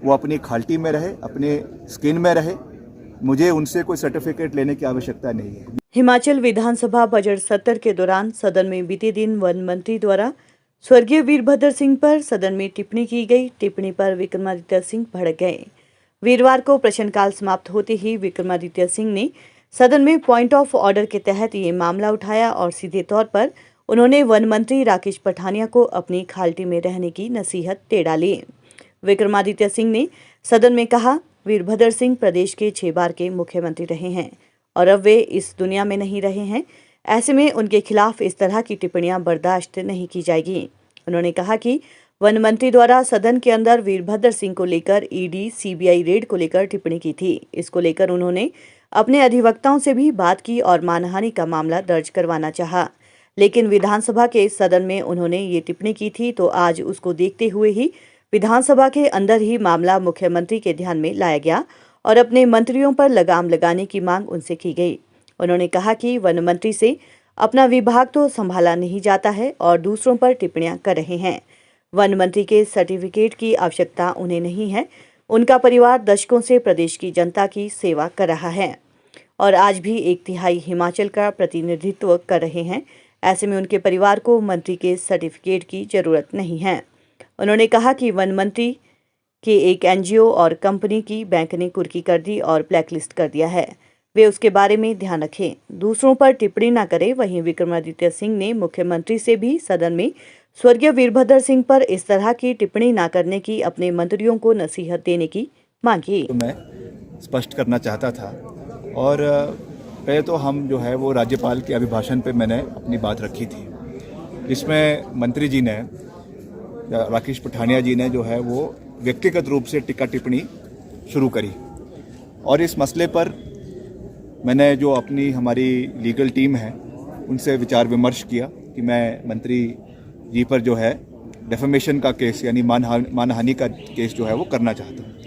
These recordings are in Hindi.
वो अपनी खाल्टी में रहे, अपने स्किन में रहे। मुझे उनसे कोई सर्टिफिकेट लेने की आवश्यकता नहीं है। हिमाचल विधानसभा बजट सत्र के दौरान सदन में बीते दिन वन मंत्री द्वारा स्वर्गीय वीरभद्र सिंह पर सदन में टिप्पणी की गई। टिप्पणी पर विक्रमादित्य सिंह भड़क गए। वीरवार को प्रश्नकाल समाप्त होते ही विक्रमादित्य सिंह ने सदन में पॉइंट ऑफ ऑर्डर के तहत ये मामला उठाया और सीधे तौर पर उन्होंने वन मंत्री राकेश पठानिया को अपनी खाल्टी में रहने की नसीहत दे डाली। विक्रमादित्य सिंह ने सदन में कहा, वीरभद्र सिंह प्रदेश के 6 बार के मुख्यमंत्री रहे हैं और अब वे इस दुनिया में नहीं रहे हैं। ऐसे में उनके खिलाफ इस तरह की टिप्पणियां बर्दाश्त नहीं की जाएगी। उन्होंने कहा कि वन मंत्री द्वारा सदन के अंदर वीरभद्र सिंह को लेकर ईडी सीबीआई रेड को लेकर टिप्पणी की थी। इसको लेकर उन्होंने अपने अधिवक्ताओं से भी बात की और मानहानि का मामला दर्ज करवाना चाहा, लेकिन विधानसभा के सदन में उन्होंने ये टिप्पणी की थी, तो आज उसको देखते हुए ही विधानसभा के अंदर ही मामला मुख्यमंत्री के ध्यान में लाया गया और अपने मंत्रियों पर लगाम लगाने की मांग उनसे की गई। उन्होंने कहा कि वन मंत्री से अपना विभाग तो संभाला नहीं जाता है और दूसरों पर टिप्पणियां कर रहे हैं। वन मंत्री के सर्टिफिकेट की आवश्यकता उन्हें नहीं है। उनका परिवार दशकों से प्रदेश की जनता की सेवा कर रहा है और आज भी 1/3 हिमाचल का प्रतिनिधित्व कर रहे हैं। ऐसे में उनके परिवार को मंत्री के सर्टिफिकेट की जरूरत नहीं है। उन्होंने कहा कि वन मंत्री के एक एनजीओ और कंपनी की बैंक ने कुर्की कर दी और ब्लैकलिस्ट कर दिया है। वे उसके बारे में ध्यान रखें, दूसरों पर टिप्पणी न करें। वहीं विक्रमादित्य सिंह ने मुख्यमंत्री से भी सदन में स्वर्गीय वीरभद्र सिंह पर इस तरह की टिप्पणी न करने की अपने मंत्रियों को नसीहत देने की मांगी। तो मैं स्पष्ट करना चाहता था और पहले तो हम जो है वो राज्यपाल के अभिभाषण पे मैंने अपनी बात रखी थी, जिसमें मंत्री जी ने, राकेश पठानिया जी ने जो है वो व्यक्तिगत रूप से टिक्का टिप्पणी शुरू करी और इस मसले पर मैंने जो अपनी हमारी लीगल टीम है उनसे विचार विमर्श किया कि मैं मंत्री जी पर जो है डेफेमेशन का केस यानी मानहानि का केस जो है वो करना चाहता हूँ।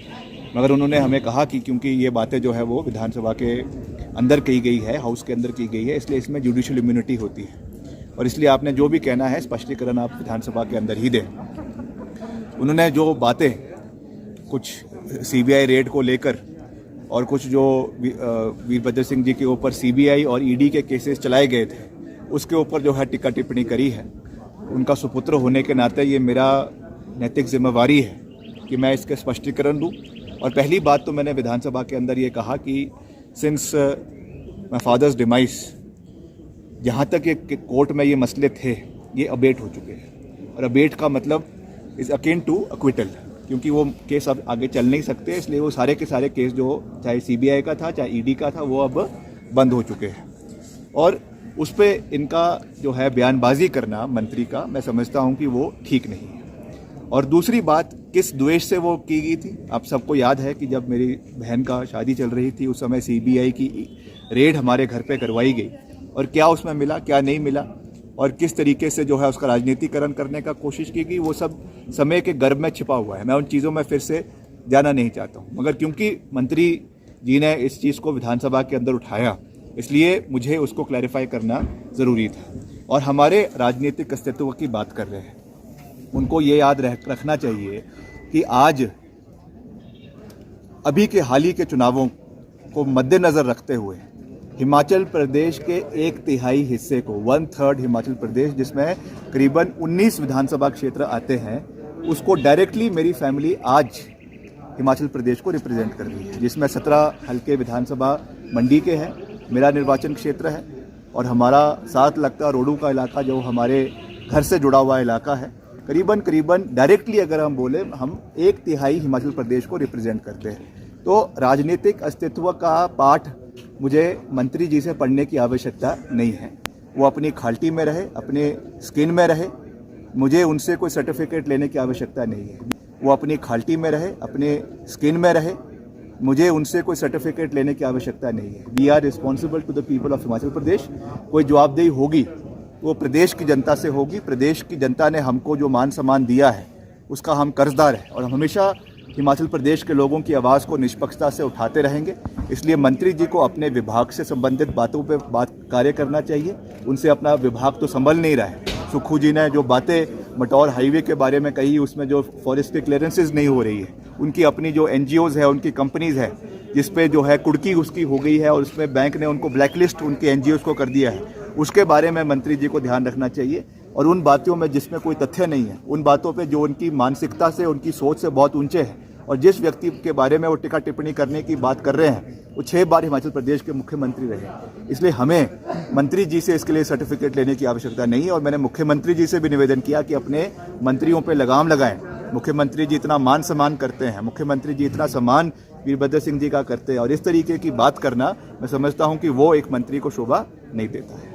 मगर उन्होंने हमें कहा कि क्योंकि ये बातें जो है वो विधानसभा के अंदर की गई है, हाउस के अंदर की गई है, इसलिए इसमें जुडिशियल इम्यूनिटी होती है और इसलिए आपने जो भी कहना है स्पष्टीकरण आप विधानसभा के अंदर ही दें। उन्होंने जो बातें कुछ सीबीआई रेड को लेकर और कुछ जो वीरभद्र सिंह जी के ऊपर सीबीआई और ईडी के केसेस चलाए गए थे उसके ऊपर जो है टिक्का टिप्पणी करी है। उनका सुपुत्र होने के नाते ये मेरा नैतिक जिम्मेवारी है कि मैं इसके स्पष्टीकरण दूं। और पहली बात तो मैंने विधानसभा के अंदर ये कहा कि सिंस माय फादर्स डिमाइस, जहाँ तक ये कोर्ट में ये मसले थे ये अबेट हो चुके हैं और अबेट का मतलब इज अकेन टू अक्विटल, क्योंकि वो केस अब आगे चल नहीं सकते, इसलिए वो सारे के सारे केस जो चाहे सीबीआई का था चाहे ईडी का था वो अब बंद हो चुके हैं और उस पर इनका जो है बयानबाजी करना मंत्री का, मैं समझता हूं कि वो ठीक नहीं है। और दूसरी बात, किस द्वेष से वो की गई थी, आप सबको याद है कि जब मेरी बहन का शादी चल रही थी उस समय सीबीआई की रेड हमारे घर पे करवाई गई और क्या उसमें मिला, क्या नहीं मिला और किस तरीके से जो है उसका राजनीतिकरण करने का कोशिश की गई, वो सब समय के गर्भ में छिपा हुआ है। मैं उन चीज़ों में फिर से जाना नहीं चाहता हूँ, मगर क्योंकि मंत्री जी ने इस चीज़ को विधानसभा के अंदर उठाया इसलिए मुझे उसको क्लैरिफाई करना ज़रूरी था। और हमारे राजनीतिक अस्तित्व की बात कर रहे हैं, उनको ये याद रखना चाहिए कि आज अभी के हाल ही के चुनावों को मद्देनज़र रखते हुए हिमाचल प्रदेश के 1/3 हिस्से को, 1/3 हिमाचल प्रदेश जिसमें करीबन 19 विधानसभा क्षेत्र आते हैं, उसको डायरेक्टली मेरी फैमिली आज हिमाचल प्रदेश को रिप्रेजेंट कर रही है, जिसमें 17 हल्के विधानसभा मंडी के हैं, मेरा निर्वाचन क्षेत्र है और हमारा साथ लगता रोडू का इलाका जो हमारे घर से जुड़ा हुआ इलाका है, करीबन डायरेक्टली अगर हम बोले हम 1/3 हिमाचल प्रदेश को रिप्रेजेंट करते हैं। तो राजनीतिक अस्तित्व का पाठ मुझे मंत्री जी से पढ़ने की आवश्यकता नहीं है। वो अपनी खाल्टी में रहे, अपने स्किन में रहे, मुझे उनसे कोई सर्टिफिकेट लेने की आवश्यकता नहीं है। वो अपनी खाल्टी में रहे, अपने स्किन में रहे, मुझे उनसे कोई सर्टिफिकेट लेने की आवश्यकता नहीं है। We are responsible to the people of Himachal Pradesh. कोई जवाबदेही होगी वो प्रदेश की जनता से होगी। प्रदेश की जनता ने हमको जो मान सम्मान दिया है उसका हम कर्जदार हैं और हम हमेशा हिमाचल प्रदेश के लोगों की आवाज़ को निष्पक्षता से उठाते रहेंगे। इसलिए मंत्री जी को अपने विभाग से संबंधित बातों पे कार्य करना चाहिए। उनसे अपना विभाग तो संभल नहीं रहा है। सुक्खू जी ने जो बातें मटौर हाईवे के बारे में कही, उसमें जो फॉरेस्ट के क्लियरेंसेज नहीं हो रही है, उनकी अपनी जो NGOs है, उनकी कंपनीज है, जिस पे जो है कुड़की उसकी हो गई है और उसमें बैंक ने उनको ब्लैकलिस्ट उनके NGOs को कर दिया है, उसके बारे में मंत्री जी को ध्यान रखना चाहिए। और उन बातों में जिसमें कोई तथ्य नहीं है, उन बातों पे जो उनकी मानसिकता से, उनकी सोच से बहुत ऊंचे हैं, और जिस व्यक्ति के बारे में वो टीका टिप्पणी करने की बात कर रहे हैं वो 6 बार हिमाचल प्रदेश के मुख्यमंत्री रहे। इसलिए हमें मंत्री जी से इसके लिए सर्टिफिकेट लेने की आवश्यकता नहीं है। और मैंने मुख्यमंत्री जी से भी निवेदन किया कि अपने मंत्रियों पर लगाम लगाएं। मुख्यमंत्री जी इतना मान सम्मान करते हैं, मुख्यमंत्री जी इतना सम्मान वीरभद्र सिंह जी का करते हैं, और इस तरीके की बात करना मैं समझता हूं कि वो एक मंत्री को शोभा नहीं देता है।